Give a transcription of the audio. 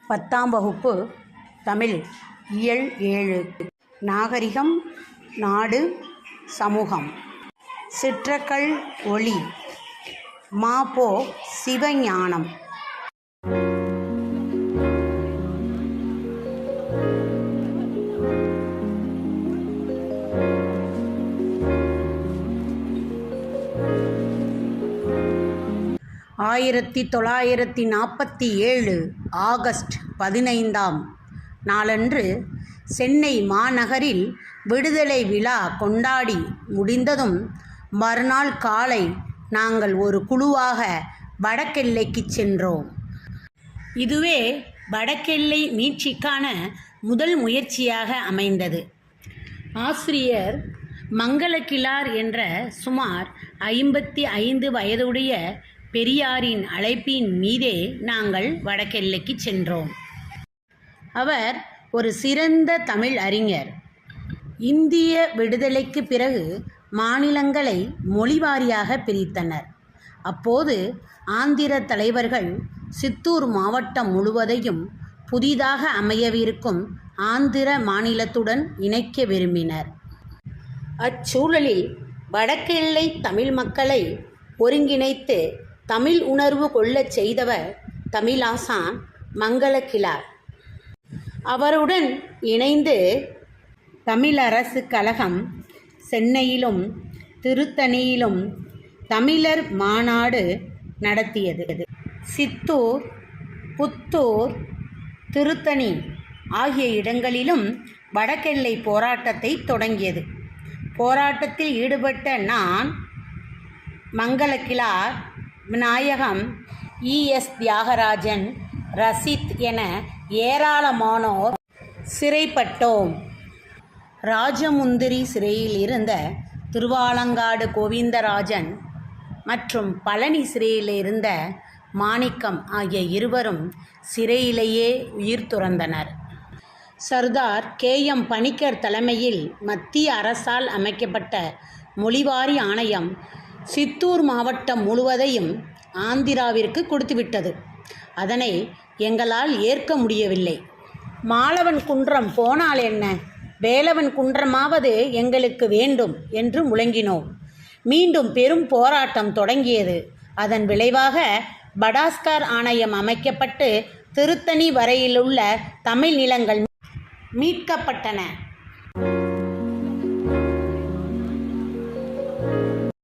10ஆம் வகுப்பு தமிழ் இயல் 7 நாகரிகம் நாடு சமூகம் சிற்றக்கள் ஒளி மாபோ சிவஞானம். ஆயிரத்தி 1947 ஆகஸ்ட் 15ஆம் நாளன்று சென்னை மாநகரில் விடுதலை விழா கொண்டாடி முடிந்ததும் மறுநாள் காலை நாங்கள் ஒரு குழுவாக வடக்கெல்லைக்கு சென்றோம். இதுவே வடக்கெல்லை மீட்சிக்கான முதல் முயற்சியாக அமைந்தது. ஆசிரியர் மங்களக்கிழார் என்ற சுமார் 55 வயதுடைய பெரியாரின் அழைப்பின் மீதே நாங்கள் வடக்கெல்லைக்கு சென்றோம். அவர் ஒரு சிறந்த தமிழ் அறிஞர். இந்திய விடுதலைக்கு பிறகு மாநிலங்களை மொழிவாரியாக பிரித்தனர். அப்போது ஆந்திர தலைவர்கள் சித்தூர் மாவட்டம் முழுவதையும் புதிதாக அமையவிருக்கும் ஆந்திர மாநிலத்துடன் இணைக்க விரும்பினர். அச்சூழலில் வடக்கெல்லை தமிழ் மக்களை ஒருங்கிணைத்து தமிழ் உணர்வு கொள்ளச் செய்தவர் தமிழாசான் மங்களக்கிழார். அவருடன் இணைந்து தமிழரசு கழகம் சென்னையிலும் திருத்தணியிலும் தமிழர் மாநாடு நடத்தியது. சித்தூர், புத்தூர், திருத்தணி ஆகிய இடங்களிலும் வடக்கெல்லை போராட்டத்தை தொடங்கியது. போராட்டத்தில் ஈடுபட்ட நான், மங்களக்கிழார், விநாயகம், ES தியாகராஜன், ரசித் என ஏராளமானோர் சிறைப்பட்டோம். ராஜமுந்திரி சிறையில் இருந்த திருவாலங்காடு கோவிந்தராஜன் மற்றும் பழனி சிறையில் இருந்த மாணிக்கம் ஆகிய இருவரும் சிறையிலேயே உயிர் துறந்தனர். சர்தார் KM பணிக்கர் தலைமையில் மத்திய அரசால் அமைக்கப்பட்ட மொழிவாரி ஆணையம் சித்தூர் மாவட்டம் முழுவதையும் ஆந்திராவிற்கு கொடுத்துவிட்டது. அதனை எங்களால் ஏற்க முடியவில்லை. மாலவன் குன்றம் போனால் என்ன, வேலவன் குன்றமாவது எங்களுக்கு வேண்டும் என்று முழங்கினோம். மீண்டும் பெரும் போராட்டம் தொடங்கியது. அதன் விளைவாக படாஸ்கர் ஆணையம் அமைக்கப்பட்டு திருத்தணி வரையிலுள்ள தமிழ் நிலங்கள் மீட்கப்பட்டன.